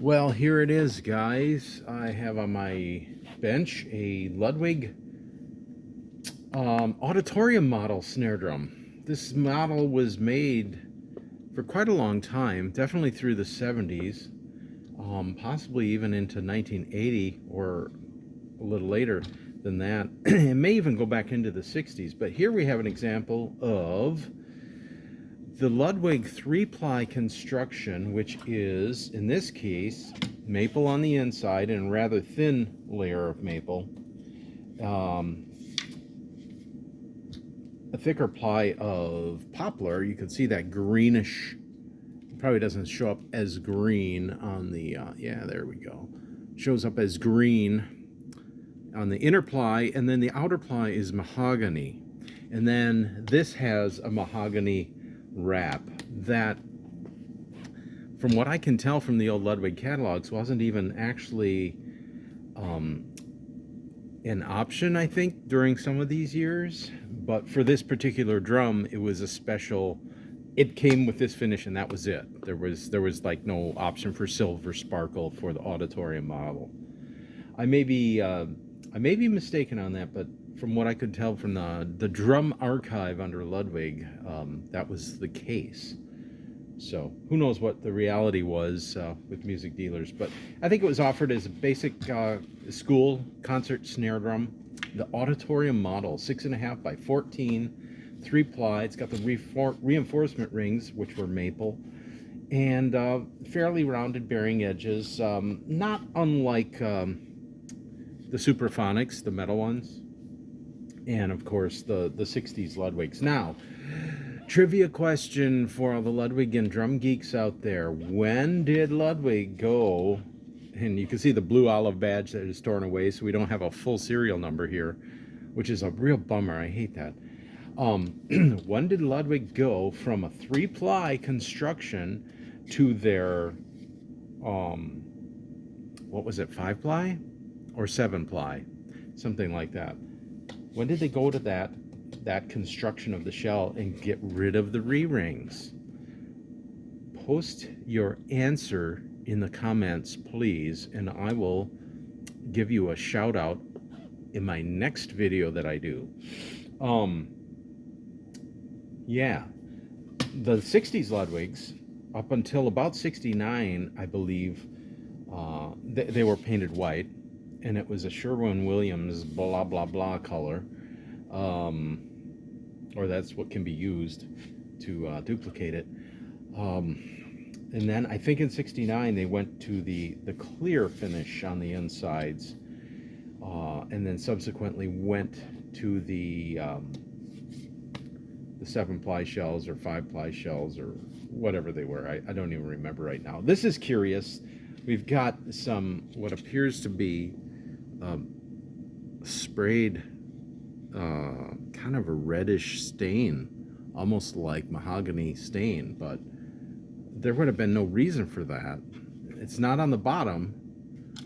Well, here it is, guys. I have on my bench a Ludwig Auditorium model snare drum. This model was made for quite a long time, definitely through the 70s, possibly even into 1980 or a little later than that. It may even go back into the 60s, but here we have an example of the Ludwig 3-ply construction, which is, in this case, maple on the inside and a rather thin layer of maple. A thicker ply of poplar. You can see that greenish, it probably doesn't show up as green on the, yeah, there we go. Shows up as green on the inner ply, and then the outer ply is mahogany. And then this has a mahogany wrap that, from what I can tell from the old Ludwig catalogs, wasn't even actually an option, I think, during some of these years. But for this particular drum, it was a special, it came with this finish and that was it. There was like no option for silver sparkle for the Auditorium model. I may be mistaken on that, but from what I could tell from the drum archive under Ludwig, that was the case. So who knows what the reality was with music dealers, but I think it was offered as a basic school concert snare drum. The Auditorium model, 6.5 by 14, 3-ply. It's got the reinforcement rings, which were maple, and fairly rounded bearing edges, not unlike the Superphonics, the metal ones, and of course the 60s Ludwigs. Now, trivia question for all the Ludwig and drum geeks out there. When did Ludwig go, and you can see the blue olive badge that is torn away, so we don't have a full serial number here, which is a real bummer. I hate that. When did Ludwig go from a 3-ply construction to their, what was it, 5-ply or 7-ply? Something like that. When did they go to that construction of the shell and get rid of the re-rings? Post your answer in the comments, please, and I will give you a shout out in my next video that I do. Yeah, the 60s Ludwigs, up until about 69, I believe, they were painted white, and it was a Sherwin-Williams blah blah blah color. Or that's what can be used to duplicate it. And then I think in 69 they went to the clear finish on the insides, and then subsequently went to the 7-ply shells or 5-ply shells or whatever they were. I don't even remember right now. This is curious. We've got some what appears to be sprayed kind of a reddish stain, almost like mahogany stain, but there would have been no reason for that. It's not on the bottom,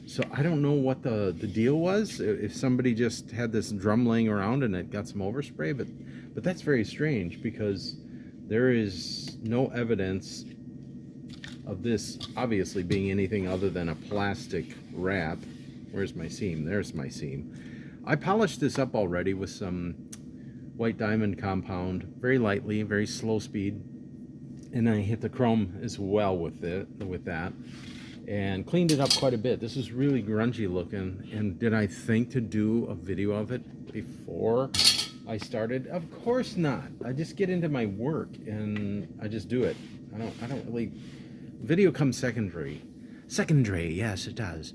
so I don't know what the deal was, if somebody just had this drum laying around and it got some overspray, but that's very strange because there is no evidence of this obviously being anything other than a plastic wrap. Where's my seam? There's my seam. I polished this up already with some white diamond compound, very lightly, very slow speed, and I hit the chrome as well with that, and cleaned it up quite a bit. This is really grungy looking, and did I think to do a video of it before I started? Of course not. I just get into my work and I just do it. I don't really. Video comes secondary. Secondary, yes, it does.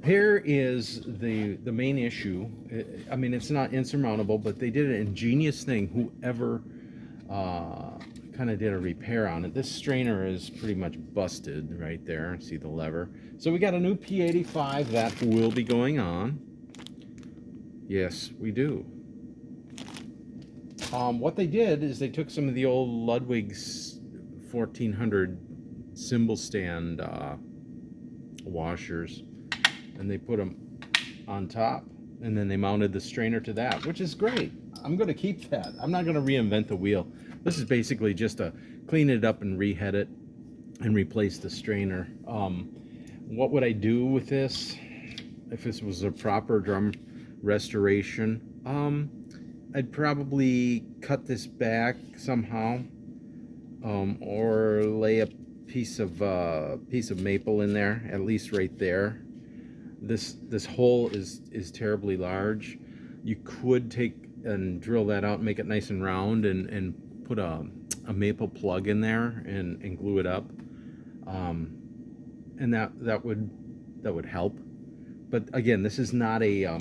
Here is the main issue. I mean, it's not insurmountable, but they did an ingenious thing. Whoever kind of did a repair on it. This strainer is pretty much busted right there. See the lever. So we got a new P85 that will be going on. Yes, we do. What they did is they took some of the old Ludwig's 1400 cymbal stand washers, and they put them on top, and then they mounted the strainer to that, which is great. I'm going to keep that. I'm not going to reinvent the wheel. This is basically just to clean it up and rehead it and replace the strainer. What would I do with this if this was a proper drum restoration? I'd probably cut this back somehow, or lay a piece of maple in there, at least right there. This hole is terribly large. You could take and drill that out and make it nice and round, and put a maple plug in there and glue it up, and that would help. But again, this is not a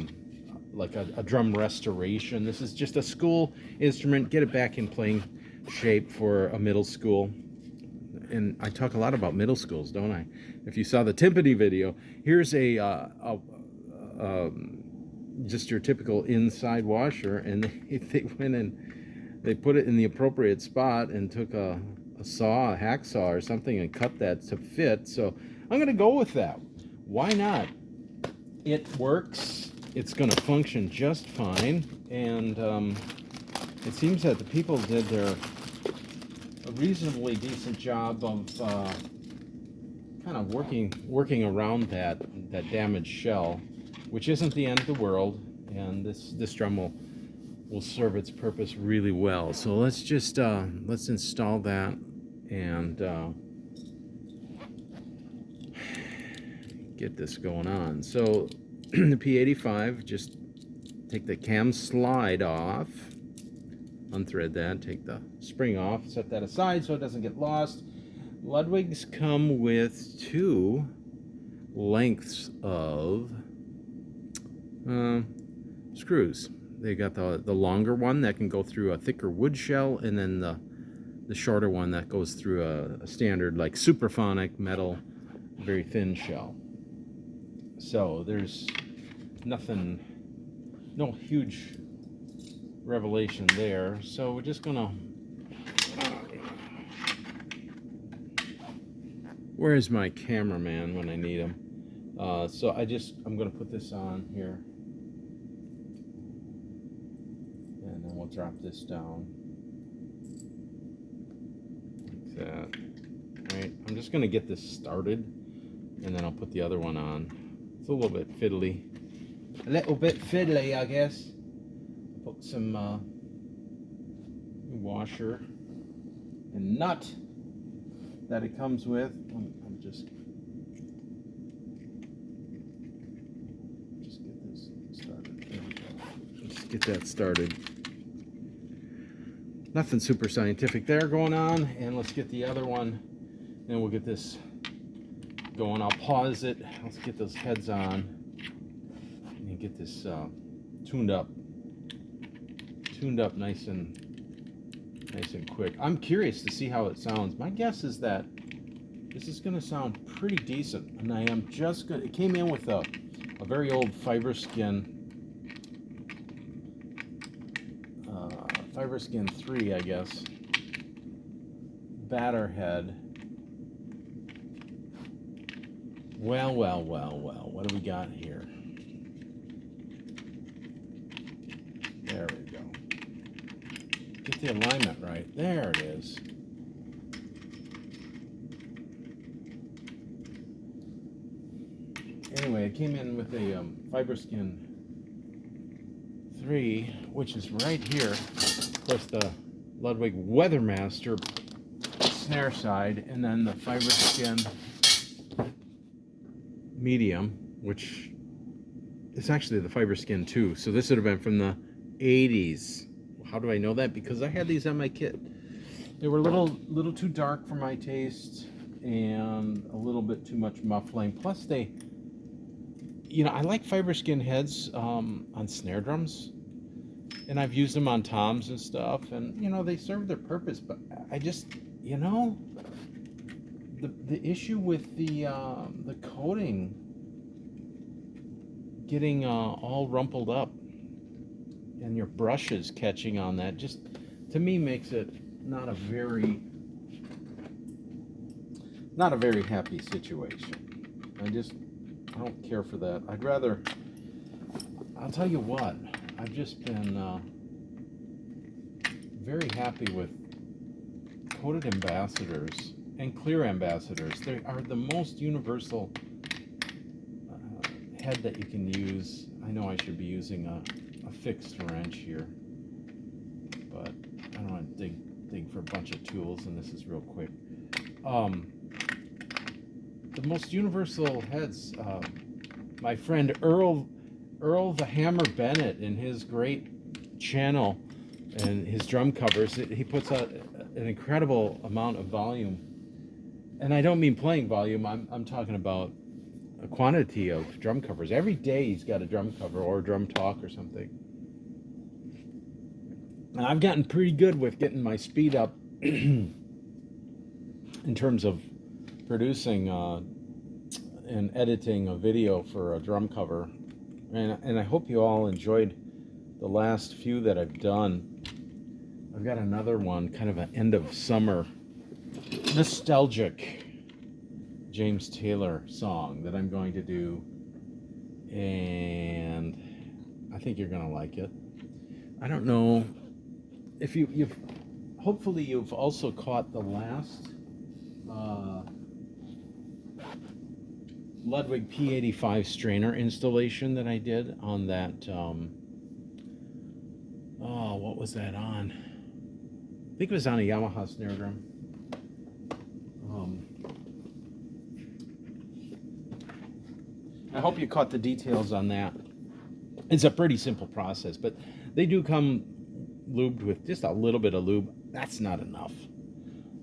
like a drum restoration. This is just a school instrument. Get it back in playing shape for a middle school. And I talk a lot about middle schools, don't I? If you saw the timpani video, here's just your typical inside washer, and they went and they put it in the appropriate spot and took a hacksaw or something, and cut that to fit. So I'm going to go with that. Why not? It works. It's going to function just fine, and it seems that the people did a reasonably decent job of kind of working around that damaged shell, which isn't the end of the world, and this drum will serve its purpose really well. So let's just let's install that and get this going on. So the P85, just take the cam slide off, unthread that, take the spring off, set that aside so it doesn't get lost. Ludwig's come with 2 lengths of screws. They got the longer one that can go through a thicker wood shell, and then the shorter one that goes through a standard like superphonic metal, very thin shell. So there's nothing, no huge revelation there. So we're just gonna, where's my cameraman when I need him? So I'm gonna put this on here, and then we'll drop this down like that. Right, I'm just gonna get this started, and then I'll put the other one on. It's a little bit fiddly, I guess. Put some washer and nut that it comes with. I'm just get this started. There we go. Let's get that started. Nothing super scientific there going on, and let's get the other one, and we'll get this going. I'll pause it. Let's get those heads on and get this tuned up nice and quick. I'm curious to see how it sounds. My guess is that this is going to sound pretty decent, and I am just going to, it came in with a very old fiber skin 3, I guess, batter head. Well, what do we got here? There we go. Get the alignment right. There it is. Anyway, it came in with a Fiberskin 3, which is right here. Of course, the Ludwig Weathermaster snare side, and then the Fiberskin medium, which is actually the Fiberskin 2. So this would have been from the 80s. How do I know that? Because I had these on my kit. They were a little too dark for my taste, and a little bit too much muffling. Plus they, I like Fiberskin heads on snare drums, and I've used them on toms and stuff, and they serve their purpose. But I just, the issue with the coating getting all rumpled up, and your brushes catching on that, just to me makes it not a very happy situation. I don't care for that. I'd rather, I'll tell you what, I've just been very happy with coated ambassadors and clear ambassadors. They are the most universal head that you can use. I know I should be using a fixed wrench here, but I don't want to dig for a bunch of tools, and this is real quick. The most universal heads, my friend Earl the Hammer Bennett, in his great channel and his drum covers, he puts out an incredible amount of volume. And I don't mean playing volume, I'm talking about a quantity of drum covers. Every day he's got a drum cover or a drum talk or something. And I've gotten pretty good with getting my speed up in terms of producing and editing a video for a drum cover. And I hope you all enjoyed the last few that I've done. I've got another one, kind of an end of summer, nostalgic James Taylor song that I'm going to do. And I think you're going to like it. I don't know if you've hopefully you've also caught the last Ludwig P85 strainer installation that I did on that, what was that on? I think it was on a Yamaha snare drum. I hope you caught the details on that. It's a pretty simple process, but they do come lubed with just a little bit of lube. That's not enough.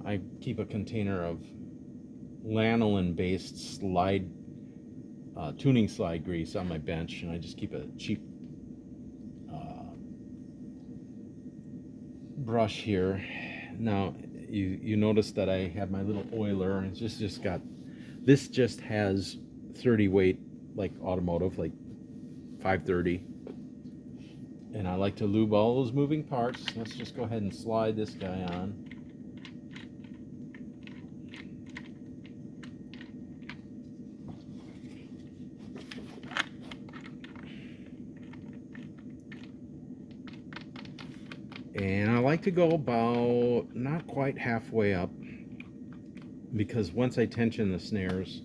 I keep a container of lanolin-based slide tuning slide grease on my bench, and I just keep a cheap brush here. Now you notice that I have my little oiler. It's just got, this just has 30 weight, like automotive, like 530, and I like to lube all those moving parts. Let's just go ahead and slide this guy on. And I like to go about not quite halfway up, because once I tension the snares,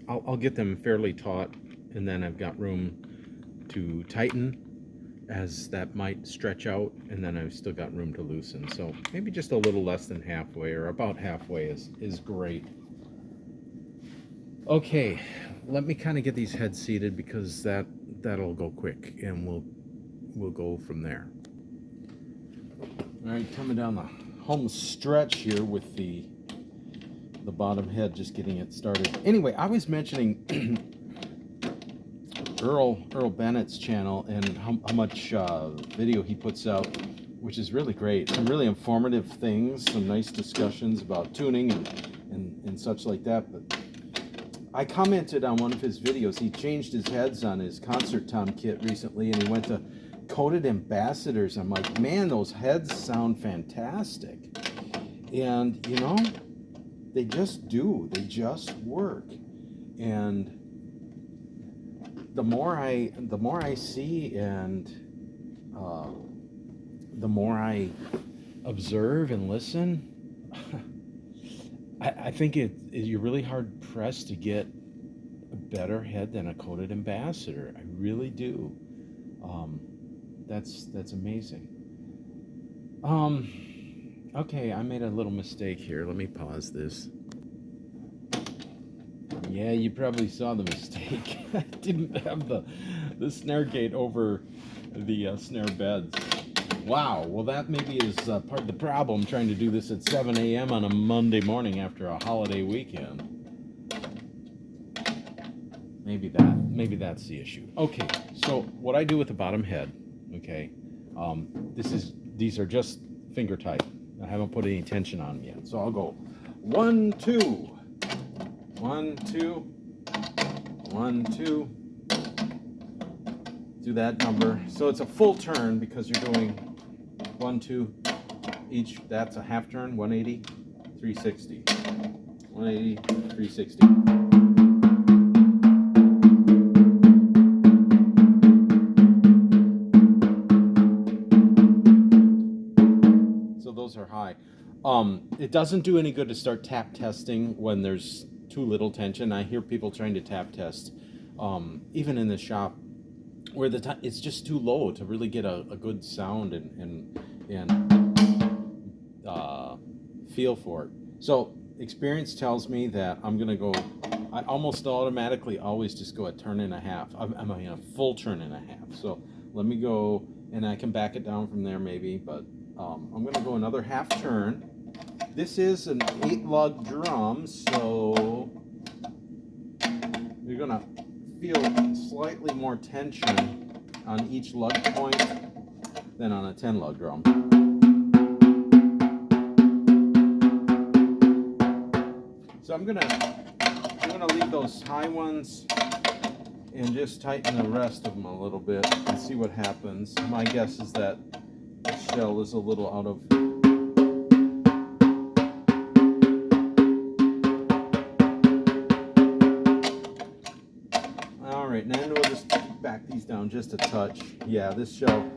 I'll get them fairly taut, and then I've got room to tighten as that might stretch out, and then I've still got room to loosen. So maybe just a little less than halfway, or about halfway is great. Okay, let me kind of get these heads seated, because that'll go quick, and we'll go from there. All right, coming down the home stretch here with the bottom head, just getting it started. Anyway, I was mentioning Earl Bennett's channel and how much video he puts out, which is really great. Some really informative things, some nice discussions about tuning and such like that. But I commented on one of his videos. He changed his heads on his concert tom kit recently, and he went to coated ambassadors. I'm like, man, those heads sound fantastic. And you know, they just do. They just work. And the more I see, and the more I observe and listen, I think you're really hard pressed to get a better head than a coated ambassador. I really do. That's amazing. Okay, I made a little mistake here. Let me pause this. Yeah, you probably saw the mistake. I didn't have the snare gate over the snare beds. Wow, well that maybe is part of the problem, trying to do this at 7 a.m. on a Monday morning after a holiday weekend. Maybe that's the issue. Okay, so what I do with the bottom head, okay, these are just finger tight. I haven't put any tension on them yet. So I'll go 1, 2, 1, 2, 1, 2. Do that number. So it's a full turn, because you're doing 1, 2 each. That's a half turn, 180, 360. 180, 360. Those are high. It doesn't do any good to start tap testing when there's too little tension. I hear people trying to tap test, even in the shop, where it's just too low to really get a good sound and feel for it. So experience tells me that I'm gonna go. I almost automatically always just go a turn and a half. I mean a full turn and a half. So let me go, and I can back it down from there maybe, but I'm gonna go another half turn. This is an 8-lug drum, so you're gonna feel slightly more tension on each lug point than on a 10-lug drum. So I'm gonna leave those high ones and just tighten the rest of them a little bit and see what happens. My guess is that the shell is a little out of. All right, and then we'll just back these down just a touch. Yeah, this shell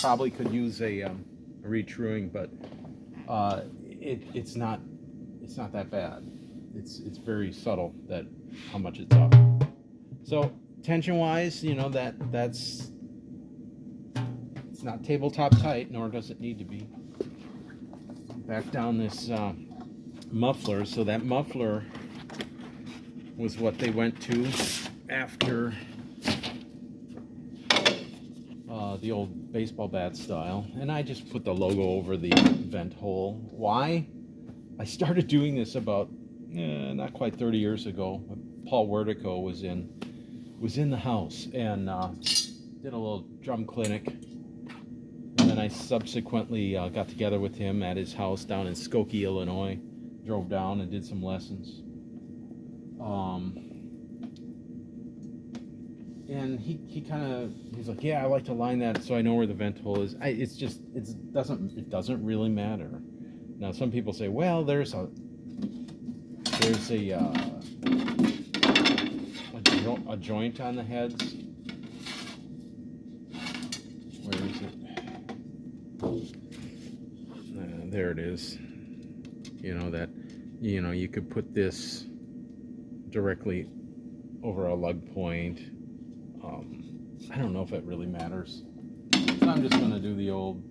probably could use a retruing, but it's not that bad. It's very subtle that how much it's up. So tension wise, that's it's not tabletop tight, nor does it need to be. Back down this muffler. So that muffler was what they went to after the old baseball bat style, and I just put the logo over the vent hole. Why? I started doing this about not quite 30 years ago. Paul Wertico was in the house and did a little drum clinic, and then I subsequently got together with him at his house down in Skokie, Illinois. Drove down and did some lessons. And he's like, yeah, I like to line that so I know where the vent hole is. It doesn't really matter. Now some people say, well, there's a joint on the heads. Where is it? There it is. You could put this directly over a lug point. I don't know if it really matters. So I'm just going to do the old,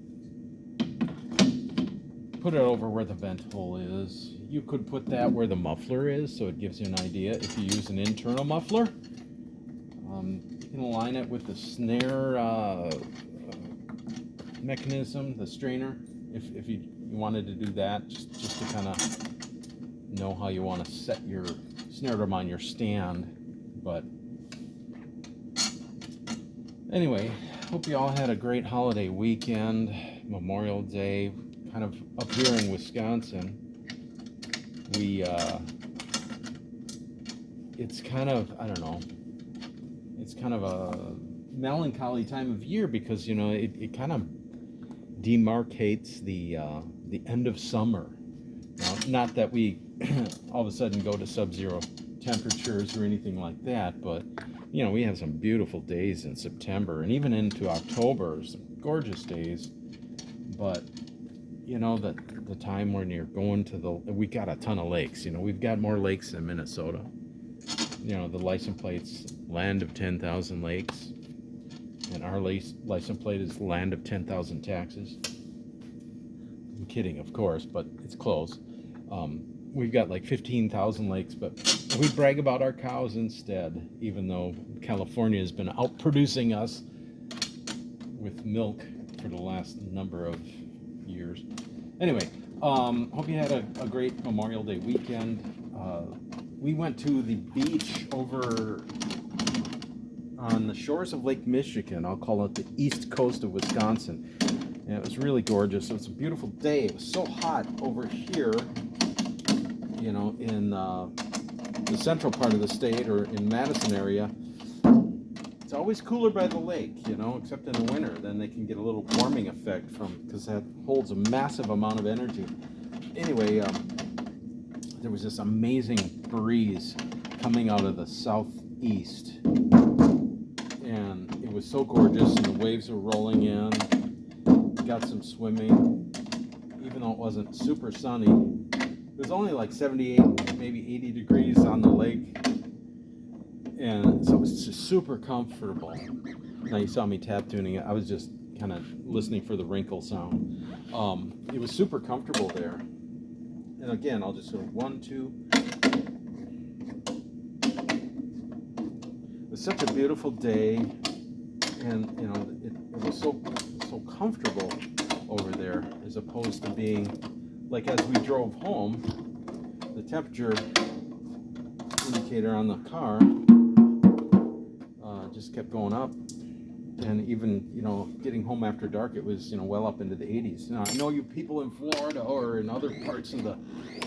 put it over where the vent hole is. You could put that where the muffler is, so it gives you an idea. If you use an internal muffler, you can align it with the snare mechanism, the strainer, if you wanted to do that, just to kind of know how you want to set your snare drum on your stand. But anyway, hope you all had a great holiday weekend, Memorial Day, kind of up here in Wisconsin. It's kind of, I don't know, it's kind of a melancholy time of year because, it kind of demarcates the end of summer. Now, not that we all of a sudden go to sub-zero temperatures or anything like that, but we have some beautiful days in September and even into October, some gorgeous days. But the time when you're going to we got a ton of lakes. We've got more lakes than Minnesota. The license plate's land of 10,000 lakes, and our license plate is land of 10,000 taxes. I'm kidding, of course, but it's close. We've got like 15,000 lakes, but we brag about our cows instead, even though California has been outproducing us with milk for the last number of years. Anyway, hope you had a great Memorial Day weekend. We went to the beach over on the shores of Lake Michigan. I'll call it the east coast of Wisconsin. And it was really gorgeous. It was a beautiful day. It was so hot over here, in the central part of the state or in Madison area. It's always cooler by the lake, except in the winter. Then they can get a little warming effect because that holds a massive amount of energy. Anyway, there was this amazing breeze coming out of the southeast, and it was so gorgeous, and the waves were rolling in. Got some swimming, even though it wasn't super sunny. It was only like 78, maybe 80 degrees on the lake. And so it was just super comfortable. Now you saw me tap tuning it. I was just kind of listening for the wrinkle sound. It was super comfortable there. And again, I'll just go 1, 2. It was such a beautiful day, and you know, it was so comfortable over there, as opposed to being like, as we drove home, the temperature indicator on the car just kept going up. And even, you know, getting home after dark, it was, you know, well up into the 80s. Now, I know you people in Florida or in other parts of the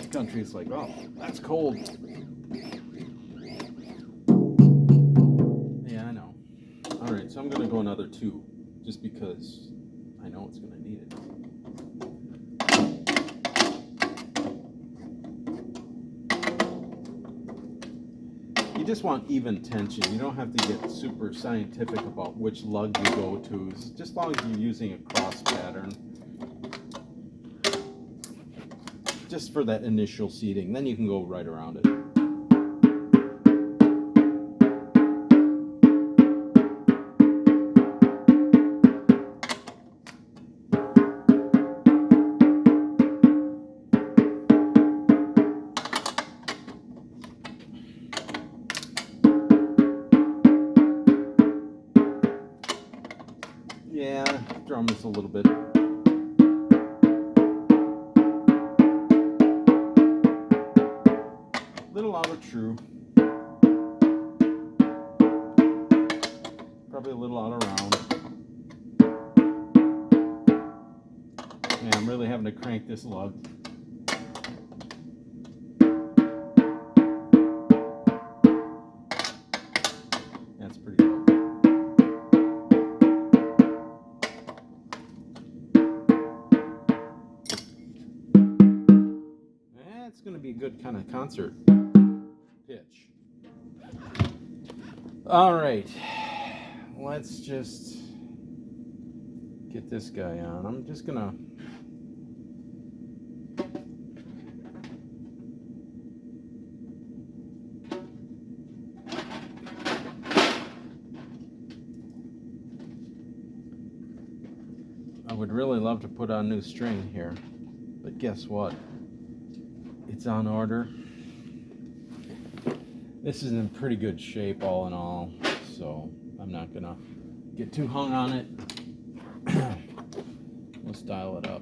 country, it's like, oh, that's cold. Yeah, I know. All right, so I'm going to go another 2, just because I know it's going to need it. You just want even tension. You don't have to get super scientific about which lug you go to, just as long as you're using a cross pattern. Just for that initial seating, then you can go right around it. Yeah, drum is a little bit. Little out of true. Probably a little out of round. Yeah, I'm really having to crank this lug. That's pretty low. It's going to be a good kind of concert pitch. All right, let's just get this guy on. I'm just going to I would really love to put on new string here, but guess what? It's on order. This is in pretty good shape all in all, so I'm not gonna get too hung on it. We'll style it up.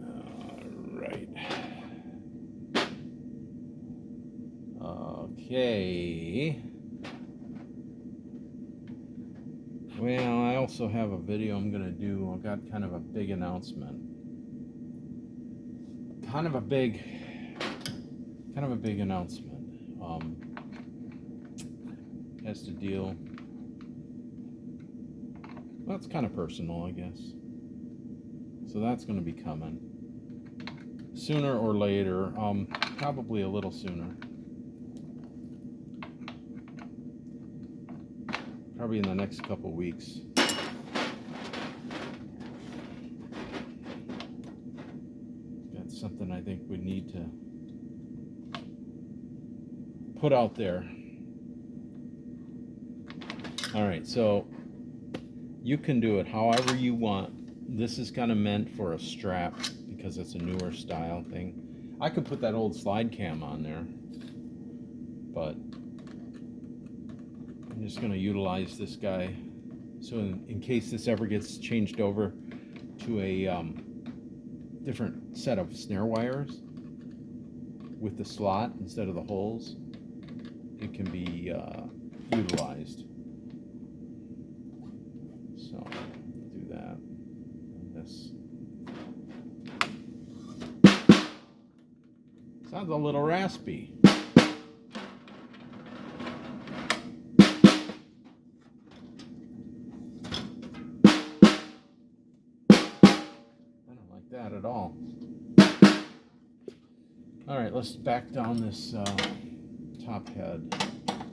All right. Okay. Well, I also have a video I'm gonna do. I've got kind of a big announcement. Kind of a big announcement. Has to deal. Well, it's kind of personal, I guess. So that's going to be coming sooner or later. Probably a little sooner. Probably in the next couple weeks. That's something I think we need to put out there. All right, so you can do it however you want. This is kind of meant for a strap because it's a newer style thing. I could put that old slide cam on there, but I'm just going to utilize this guy. So in case this ever gets changed over to a different set of snare wires with the slot instead of the holes, it can be utilized. So do that. And this sounds a little raspy. I don't like that at all. All right, let's back down this top head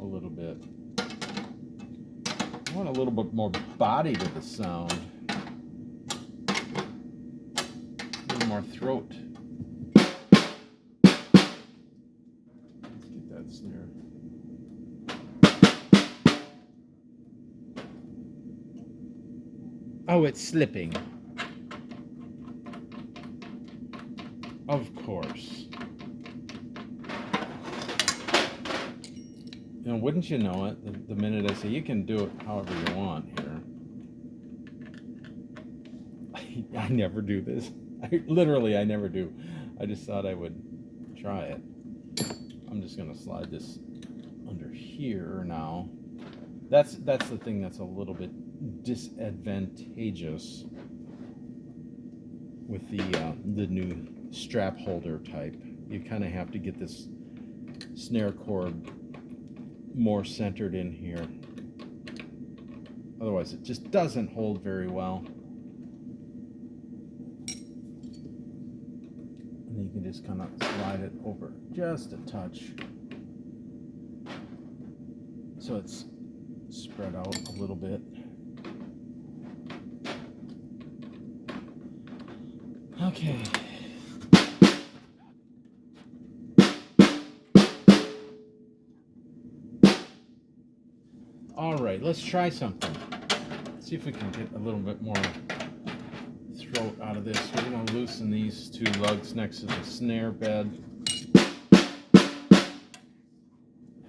a little bit. I want a little bit more body to the sound. more throat. Let's get that snare. Oh, it's slipping. Of course. And wouldn't you know it, the minute I say you can do it however you want here. I never do this. I never do. I just thought I would try it. I'm just gonna slide this under here now. That's the thing that's a little bit disadvantageous with the new strap holder type. You kind of have to get this snare cord more centered in here. Otherwise, it just doesn't hold very well. And then you can just kind of slide it over just a touch, so it's spread out a little bit. Okay. All right, let's try something. See if we can get a little bit more throat out of this. We're going to loosen these two lugs next to the snare bed.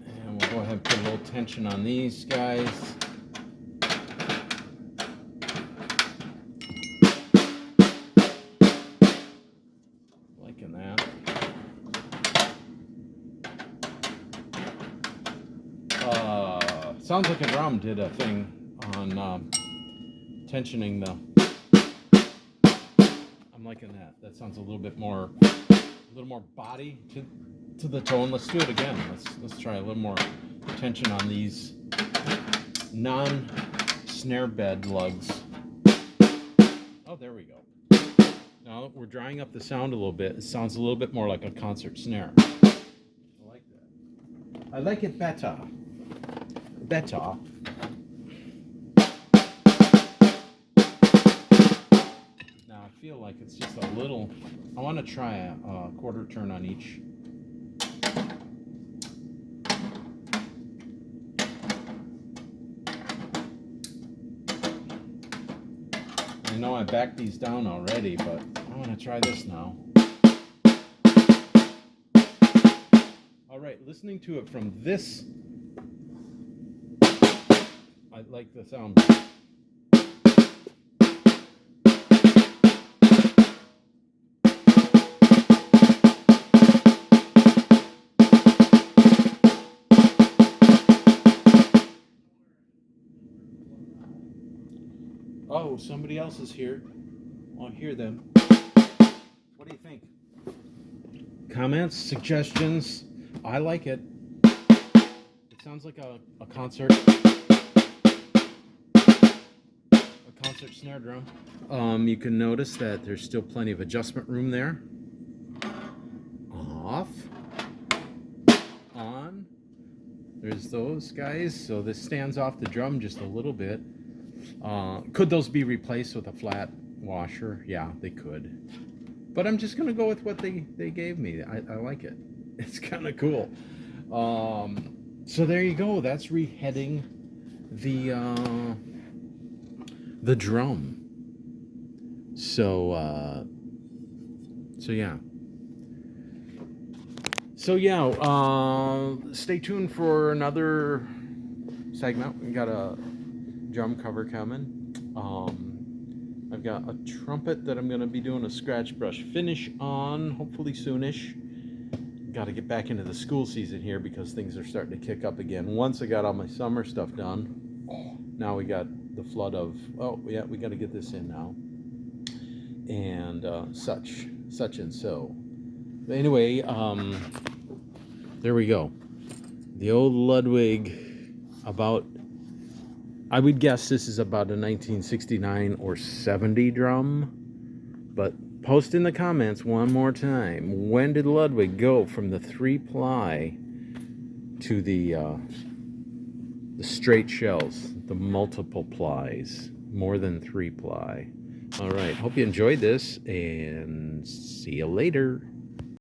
And we'll go ahead and put a little tension on these guys. Liking that. Sounds like a drum did a thing on tensioning the. I'm liking that. That sounds a little more body to the tone. Let's do it again. Let's try a little more tension on these non-snare bed lugs. Oh, there we go. Now we're drying up the sound a little bit. It sounds a little bit more like a concert snare. I like that. I like it better. Better. Now I feel like it's just a little. I want to try a quarter turn on each. I know I backed these down already, but I want to try this now. All right, listening to it from this. I like the sound. Oh, somebody else is here. I'll hear them. What do you think? Comments, suggestions? I like it. It sounds like a concert. Concert snare drum. You can notice that there's still plenty of adjustment room there. Off. On. There's those guys. So this stands off the drum just a little bit. Could those be replaced with a flat washer? Yeah, they could. But I'm just going to go with what they gave me. I like it. It's kind of cool. So there you go. That's reheading the drum. So yeah. Stay tuned for another segment. We got a drum cover coming. I've got a trumpet that I'm going to be doing a scratch brush finish on, hopefully soonish. Got to get back into the school season here because things are starting to kick up again. Once I got all my summer stuff done, now we got the flood of, oh yeah, we got to get this in now, and such and so. But anyway, there we go. The old Ludwig, about, I would guess this is about a 1969 or 70 drum, but post in the comments one more time. When did Ludwig go from the 3-ply to the straight shells, the multiple plies, more than 3-ply? All right, hope you enjoyed this, and and see you later.